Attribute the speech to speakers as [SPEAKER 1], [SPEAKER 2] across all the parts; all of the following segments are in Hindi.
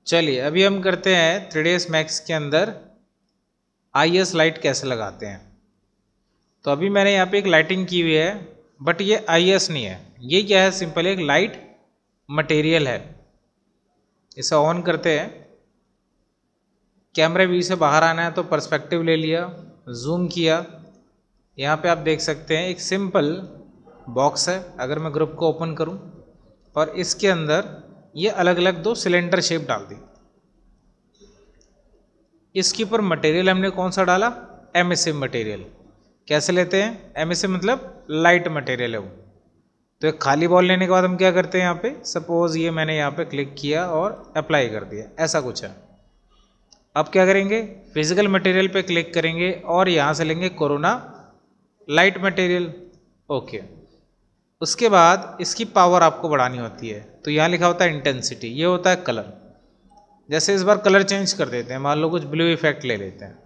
[SPEAKER 1] चलिए अभी हम करते हैं 3ds Max के अंदर IS लाइट कैसे लगाते हैं। तो अभी मैंने यहाँ पे एक लाइटिंग की हुई है, बट ये IS नहीं है। ये क्या है, सिंपल एक लाइट मटेरियल है। इसे ऑन करते हैं। कैमरे व्यू से बाहर आना है तो पर्सपेक्टिव ले लिया, जूम किया। यहाँ पे आप देख सकते हैं एक सिंपल बॉक्स है। अगर मैं ग्रुप को ओपन करूँ और इसके अंदर ये अलग अलग दो सिलेंडर शेप डाल दी। इसके ऊपर मटेरियल हमने कौन सा डाला, एमिसिव मटेरियल। कैसे लेते हैं, एमिसिव मतलब लाइट मटेरियल है वो। तो एक खाली बॉल लेने के बाद हम क्या करते हैं, यहाँ पे सपोज ये मैंने यहाँ पे क्लिक किया और अप्लाई कर दिया, ऐसा कुछ है। अब क्या करेंगे, फिजिकल मटेरियल पे क्लिक करेंगे और यहाँ से लेंगे कोरोना लाइट मटेरियल। ओके, उसके बाद इसकी पावर आपको बढ़ानी होती है। तो यहाँ लिखा होता है इंटेंसिटी, ये होता है कलर। जैसे इस बार कलर चेंज कर देते हैं, मान लो कुछ ब्लू इफेक्ट ले लेते हैं,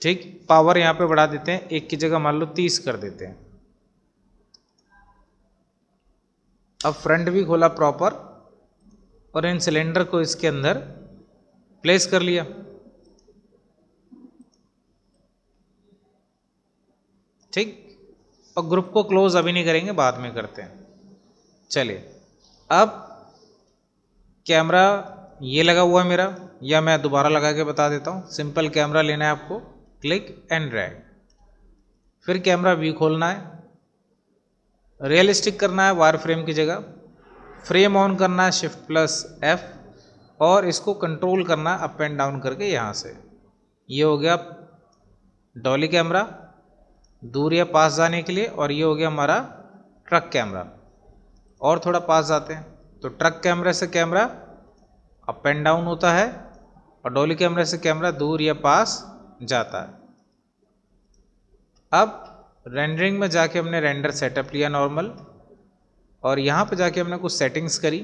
[SPEAKER 1] ठीक। पावर यहाँ पे बढ़ा देते हैं, 1 की जगह मान लो 30 कर देते हैं। अब फ्रंट भी खोला प्रॉपर और इन सिलेंडर को इसके अंदर प्लेस कर लिया। ठीक, और ग्रुप को क्लोज अभी नहीं करेंगे, बाद में करते हैं। चलिए, अब कैमरा ये लगा हुआ है मेरा, या मैं दोबारा लगा के बता देता हूँ। सिंपल कैमरा लेना है आपको, क्लिक एंड ड्रैग। फिर कैमरा व्यू खोलना है, रियलिस्टिक करना है वायर फ्रेम की जगह। फ्रेम ऑन करना है Shift+F और इसको कंट्रोल करना है अप एंड डाउन करके यहाँ से। ये हो गया डॉली कैमरा दूर या पास जाने के लिए, और ये हो गया हमारा ट्रक कैमरा। और थोड़ा पास जाते हैं तो ट्रक कैमरे से कैमरा अप एंड डाउन होता है और डॉली कैमरे से कैमरा दूर या पास जाता है। अब रेंडरिंग में जाके हमने रेंडर सेटअप लिया नॉर्मल, और यहाँ पे जाके हमने कुछ सेटिंग्स करी।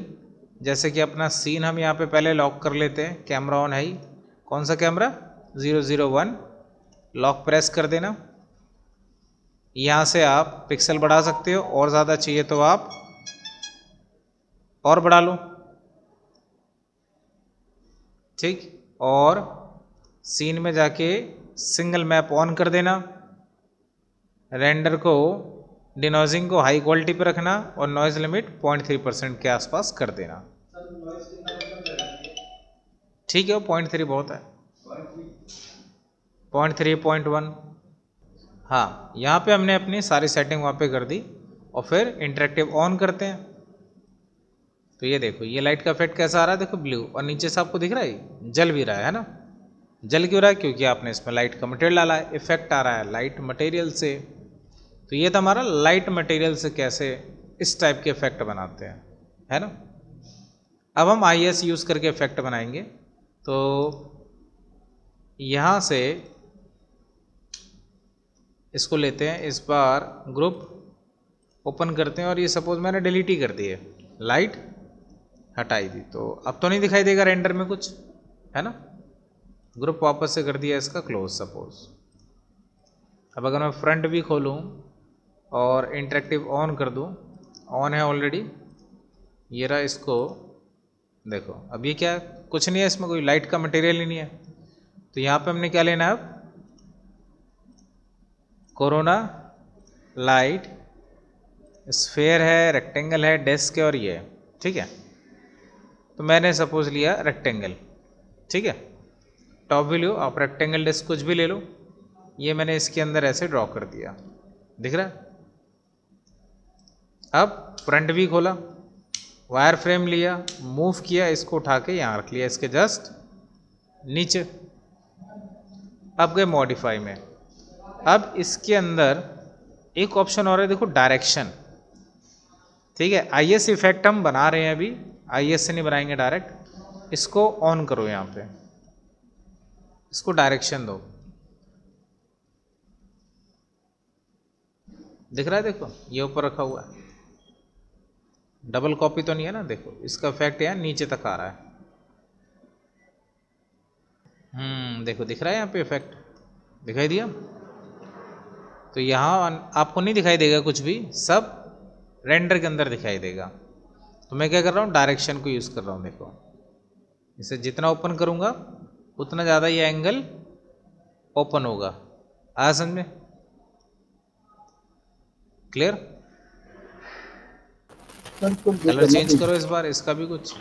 [SPEAKER 1] जैसे कि अपना सीन हम यहाँ पे पहले लॉक कर लेते हैं। कैमरा ऑन है ही, कौन सा कैमरा, 001। लॉक प्रेस कर देना। यहाँ से आप पिक्सल बढ़ा सकते हो, और ज़्यादा चाहिए तो आप और बढ़ा लो, ठीक। और सीन में जाके सिंगल मैप ऑन कर देना। रेंडर को डिनोजिंग को हाई क्वालिटी पे रखना और नॉइज लिमिट 0.3% के आसपास कर देना। ठीक है, वो 0.3 बहुत है, 0.3 0.1। हाँ, यहाँ पे हमने अपनी सारी सेटिंग वहाँ पे कर दी और फिर इंटरेक्टिव ऑन करते हैं। तो ये देखो, ये लाइट का इफेक्ट कैसा आ रहा है, देखो ब्लू, और नीचे से आपको दिख रहा है जल भी रहा है ना। जल क्यों रहा है, क्योंकि आपने इसमें लाइट का मटेरियल डाला है। इफेक्ट आ रहा है लाइट मटेरियल से। तो ये था हमारा लाइट मटेरियल से कैसे इस टाइप के इफेक्ट बनाते हैं, है ना। अब हम IS यूज़ करके इफेक्ट बनाएंगे। तो यहाँ से इसको लेते हैं, इस बार ग्रुप ओपन करते हैं और ये सपोज मैंने डिलीट ही कर दी है, लाइट हटाई दी। तो अब तो नहीं दिखाई देगा रेंडर में कुछ, है ना। ग्रुप वापस से कर दिया इसका क्लोज सपोज। अब अगर मैं फ्रंट भी खोलूँ और इंटरेक्टिव ऑन कर दूँ, ऑन है ऑलरेडी, ये रहा। इसको देखो, अब ये क्या, कुछ नहीं है इसमें, कोई लाइट का मटेरियल ही नहीं है। तो यहाँ पे हमने क्या लेना है, अब कोरोना लाइट स्फेयर है, रेक्टेंगल है, डेस्क है और ये है, ठीक है। तो मैंने सपोज लिया रेक्टेंगल, ठीक है। टॉप व्यू लो, आप रेक्टेंगल डेस्क कुछ भी ले लो। ये मैंने इसके अंदर ऐसे ड्रॉ कर दिया, दिख रहा है। अब फ्रंट भी खोला, वायर फ्रेम लिया, मूव किया, इसको उठा के यहाँ रख लिया, इसके जस्ट नीचे। अब गए मॉडिफाई में। अब इसके अंदर एक ऑप्शन और है, देखो डायरेक्शन, ठीक है। IS इफेक्ट हम बना रहे हैं अभी, IS से नहीं बनाएंगे डायरेक्ट। इसको ऑन करो, यहाँ पे इसको डायरेक्शन दो, दिख रहा है, देखो ये ऊपर रखा हुआ है, डबल कॉपी तो नहीं है ना। देखो इसका इफेक्ट यहाँ नीचे तक आ रहा है। देखो दिख रहा है यहाँ पे इफेक्ट, दिखाई दिया। तो यहाँ आपको नहीं दिखाई देगा कुछ भी, सब रेंडर के अंदर दिखाई देगा। तो मैं क्या कर रहा हूँ, डायरेक्शन को यूज़ कर रहा हूँ, देखो इसे जितना ओपन करूंगा उतना ज़्यादा ये एंगल ओपन होगा। आया समझ में? क्लियर? कलर चेंज करो इस बार इसका भी कुछ।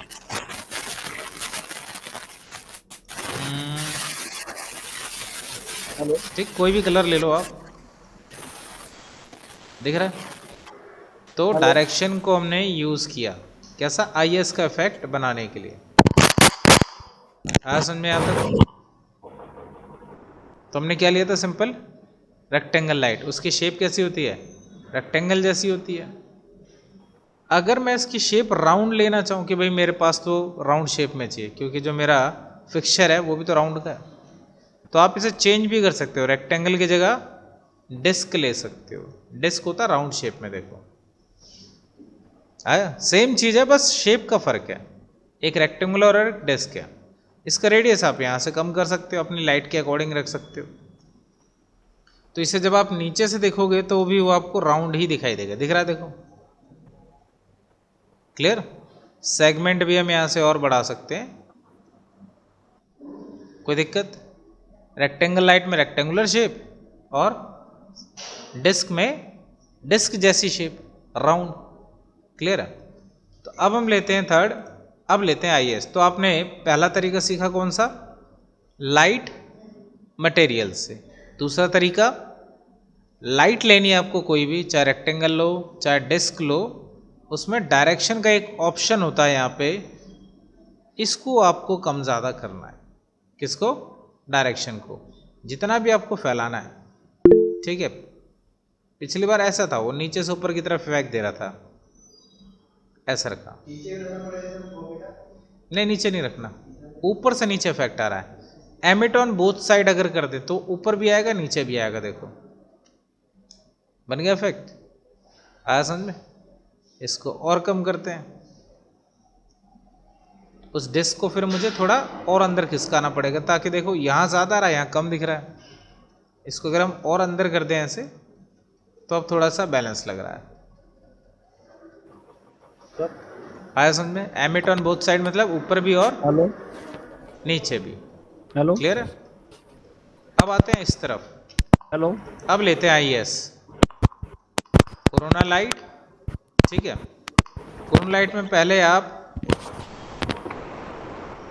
[SPEAKER 1] ठीक, कोई भी कलर ले लो आप। दिख रहा है? तो डायरेक्शन को हमने यूज किया कैसा, आईएस का इफेक्ट बनाने के लिए। आया समझ में? आता तो हमने क्या लिया था, सिंपल रेक्टेंगल लाइट। उसकी शेप कैसी होती है? रेक्टेंगल जैसी होती है। अगर मैं इसकी शेप राउंड लेना चाहूँ कि भाई मेरे पास तो राउंड शेप में चाहिए, क्योंकि जो मेरा फिक्सचर है वो भी तो राउंड का है, तो आप इसे चेंज भी कर सकते हो। रेक्टेंगल की जगह डिस्क ले सकते हो। डिस्क होता है राउंड शेप में, देखो आया? सेम चीज़ है, बस शेप का फर्क है। एक रेक्टेंगुलर और एक डिस्क है। इसका रेडियस आप यहाँ से कम कर सकते हो, अपनी लाइट के अकॉर्डिंग रख सकते हो। तो इसे जब आप नीचे से देखोगे तो भी वो आपको राउंड ही दिखाई देगा। दिख रहा है? देखो, क्लियर? सेगमेंट भी हम यहाँ से और बढ़ा सकते हैं, कोई दिक्कत? रेक्टेंगल लाइट में रेक्टेंगुलर शेप और डिस्क में डिस्क जैसी शेप, राउंड। क्लियर है? तो अब हम लेते हैं थर्ड, अब लेते हैं आईएस। तो आपने पहला तरीका सीखा कौन सा, लाइट मटेरियल से। दूसरा तरीका, लाइट लेनी है आपको कोई भी, चाहे रेक्टेंगल लो चाहे डिस्क लो, उसमें डायरेक्शन का एक ऑप्शन होता है यहाँ पे, इसको आपको कम ज़्यादा करना है। किसको? डायरेक्शन को जितना भी आपको फैलाना है। ठीक है? पिछली बार ऐसा था, वो नीचे से ऊपर की तरफ फेंक दे रहा था, ऐसा रखा। नहीं, नीचे नहीं रखना, ऊपर से नीचे इफेक्ट आ रहा है। एमिट ऑन बोथ साइड अगर कर दे तो ऊपर भी आएगा नीचे भी आएगा। देखो बन गया इफेक्ट। आया समझ में? इसको और कम करते हैं। उस डिस्क को फिर मुझे थोड़ा और अंदर खिसकाना पड़ेगा, ताकि देखो यहाँ ज़्यादा आ रहा है, यहाँ कम दिख रहा है। इसको अगर हम और अंदर कर दें ऐसे, तो अब थोड़ा सा बैलेंस लग रहा है। आया समझ में? एमिट ऑन बोथ साइड मतलब ऊपर भी और
[SPEAKER 2] हेलो
[SPEAKER 1] नीचे भी।
[SPEAKER 2] हेलो
[SPEAKER 1] क्लियर है? अब आते हैं इस तरफ।
[SPEAKER 2] हेलो
[SPEAKER 1] अब लेते हैं आईएस, कोरोना लाइट। ठीक है? कोरोना लाइट में पहले आप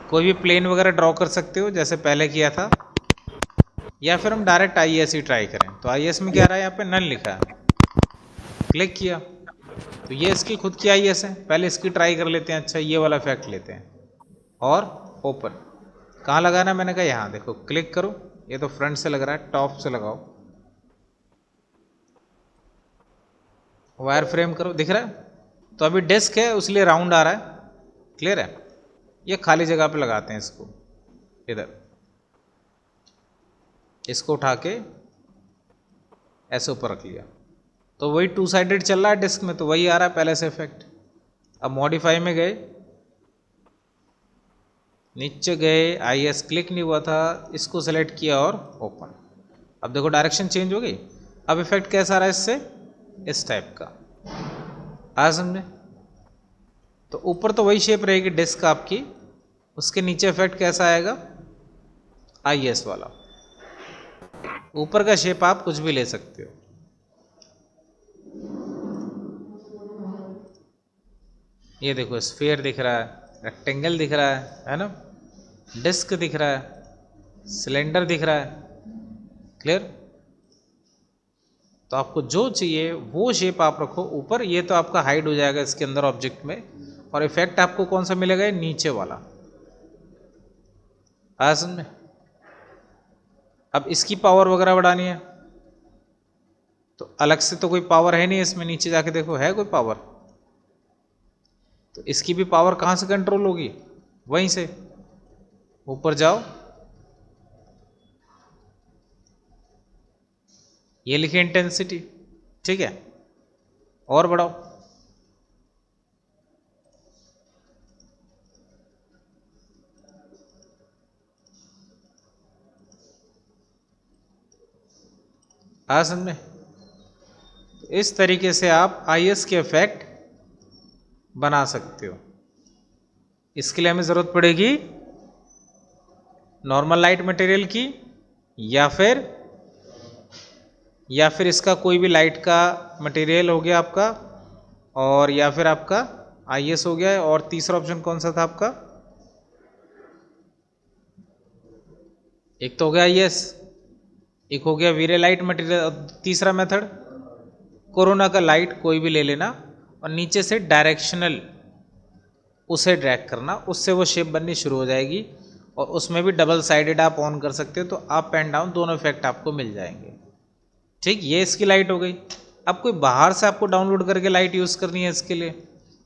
[SPEAKER 1] कोई भी प्लेन वगैरह ड्रॉ कर सकते हो जैसे पहले किया था, या फिर हम डायरेक्ट आईएस ही ट्राई करें। तो आईएस में क्या रहा है, यहाँ पे नन लिखा है, क्लिक किया तो ये इसकी खुद की आईएस है। पहले इसकी ट्राई कर लेते हैं। अच्छा, ये वाला इफेक्ट लेते हैं और ओपन। कहाँ लगाना है? मैंने कहा यहाँ। देखो क्लिक करो, ये तो फ्रंट से लग रहा है, टॉप से लगाओ, वायर फ्रेम करो। दिख रहा है? तो अभी डिस्क है इसलिए राउंड आ रहा है। क्लियर है? ये खाली जगह पे लगाते हैं इसको, इधर इसको उठा के ऐसे ऊपर रख लिया, तो वही टू साइडेड चल रहा है डिस्क में, तो वही आ रहा है पहले से इफेक्ट। अब मॉडिफाई में गए, नीचे गए, आईएस क्लिक नहीं हुआ था, इसको सेलेक्ट किया और ओपन। अब देखो डायरेक्शन चेंज हो गई। अब इफेक्ट कैसा आ रहा है इससे, इस टाइप का। आया समझे? तो ऊपर तो वही शेप रहेगी डिस्क आपकी, उसके नीचे इफेक्ट कैसा आएगा, आईएस वाला। ऊपर का शेप आप कुछ भी ले सकते हो। ये देखो स्फीयर दिख रहा है, रेक्टेंगल दिख रहा है ना, डिस्क दिख रहा है, सिलेंडर दिख रहा है। क्लियर? तो आपको जो चाहिए वो शेप आप रखो ऊपर, ये तो आपका हाइड हो जाएगा इसके अंदर ऑब्जेक्ट में। और इफेक्ट आपको कौन सा मिलेगा, नीचे वाला। आया समझ में? अब इसकी पावर वगैरह बढ़ानी है तो अलग से तो कोई पावर है नहीं इसमें, नीचे जाके देखो है कोई पावर? तो इसकी भी पावर कहाँ से कंट्रोल होगी, वहीं से ऊपर जाओ, ये लिखे इंटेंसिटी। ठीक है? और बढ़ाओ, आया समझ में? तो इस तरीके से आप आईएस के इफेक्ट बना सकते हो। इसके लिए हमें ज़रूरत पड़ेगी नॉर्मल लाइट मटेरियल की, या फिर इसका कोई भी लाइट का मटेरियल हो गया आपका, और या फिर आपका आईएस हो गया। और तीसरा ऑप्शन कौन सा था आपका? एक तो हो गया आईएस, एक हो गया वीरे लाइट मटेरियल, तीसरा मेथड कोरोना का लाइट कोई भी ले लेना और नीचे से डायरेक्शनल उसे ड्रैग करना, उससे वो शेप बननी शुरू हो जाएगी। और उसमें भी डबल साइडेड आप ऑन कर सकते हो, तो अप एंड डाउन दोनों इफेक्ट आपको मिल जाएंगे। ठीक, ये इसकी लाइट हो गई। अब कोई बाहर से आपको डाउनलोड करके लाइट यूज़ करनी है इसके लिए,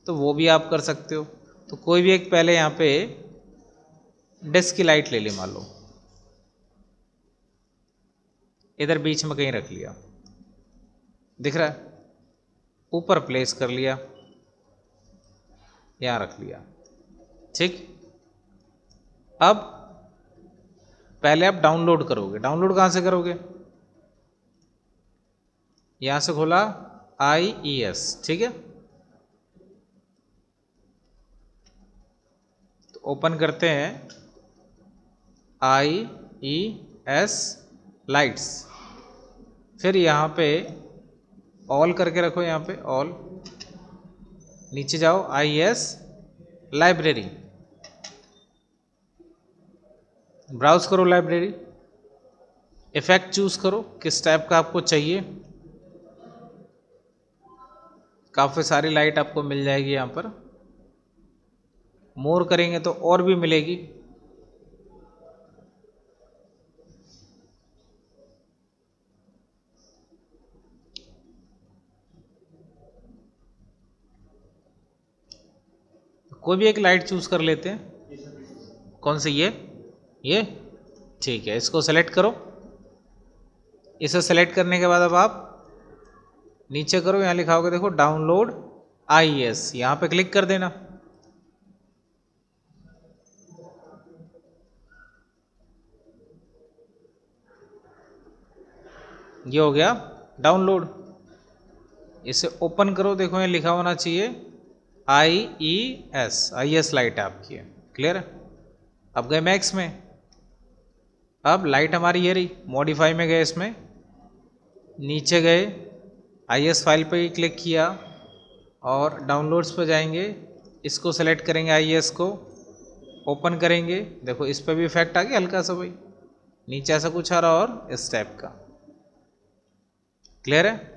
[SPEAKER 1] तो वो भी आप कर सकते हो। तो कोई भी एक पहले यहाँ पे डेस्क की लाइट ले ली, मान लो इधर बीच में कहीं रख लिया, दिख रहा है, ऊपर प्लेस कर लिया, यहाँ रख लिया। ठीक, अब पहले आप डाउनलोड करोगे। डाउनलोड कहाँ से करोगे? यहाँ से खोला IES, ठीक है, तो ओपन करते हैं IES लाइट्स, फिर यहाँ पे ऑल करके रखो, यहाँ पे ऑल, नीचे जाओ IES लाइब्रेरी, ब्राउज करो लाइब्रेरी, इफेक्ट चूज करो किस टाइप का आपको चाहिए। काफ़ी सारी लाइट आपको मिल जाएगी यहाँ पर, मोर करेंगे तो और भी मिलेगी। कोई भी एक लाइट चूज कर लेते हैं। कौन सी? ये ठीक है, इसको सेलेक्ट करो। इसे सेलेक्ट करने के बाद अब आप नीचे करो, यहाँ लिखा होगा देखो डाउनलोड IES, यहाँ पे क्लिक कर देना। ये हो गया डाउनलोड। इसे ओपन करो, देखो यहाँ लिखा होना चाहिए IES लाइट आपकी है, क्लियर है। अब गए मैक्स में, अब लाइट हमारी ये रही। मॉडिफाई में गए, इसमें नीचे गए, IES फाइल पे ही क्लिक किया और डाउनलोड्स पे जाएंगे, इसको सेलेक्ट करेंगे, IES को ओपन करेंगे। देखो इस पर भी इफेक्ट आ गया हल्का सा भाई, नीचे ऐसा कुछ आ रहा और इस टाइप का, क्लियर है।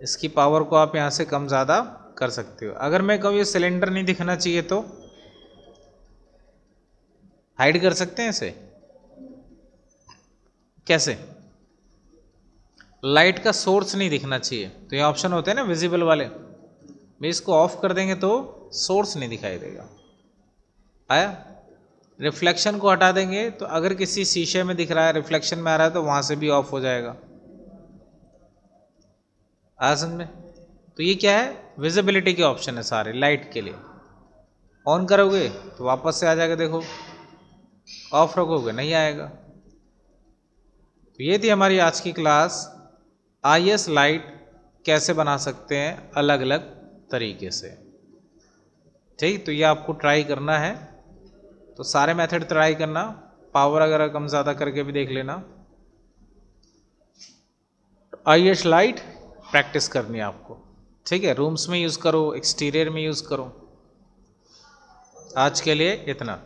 [SPEAKER 1] इसकी पावर को आप यहाँ से कम ज़्यादा कर सकते हो। अगर मैं कहूँ ये सिलेंडर नहीं दिखना चाहिए तो हाइड कर सकते हैं इसे। कैसे? लाइट का सोर्स नहीं दिखना चाहिए, तो ये ऑप्शन होते हैं ना विजिबल वाले, मैं इसको ऑफ कर देंगे तो सोर्स नहीं दिखाई देगा। आया? रिफ्लेक्शन को हटा देंगे तो अगर किसी शीशे में दिख रहा है, रिफ्लेक्शन में आ रहा है, तो वहां से भी ऑफ हो जाएगा। आया समझ में? तो ये क्या है? विजिबिलिटी के ऑप्शन है सारे लाइट के लिए। ऑन करोगे तो वापस से आ जाएगा, देखो, ऑफ रखोगे नहीं आएगा। तो ये थी हमारी आज की क्लास, IES लाइट कैसे बना सकते हैं अलग अलग तरीके से। ठीक, तो ये आपको ट्राई करना है, तो सारे मेथड ट्राई करना, पावर अगर कम ज़्यादा करके भी देख लेना। IES लाइट प्रैक्टिस करनी है आपको, ठीक है। रूम्स में यूज़ करो, एक्सटीरियर में यूज़ करो। आज के लिए इतना।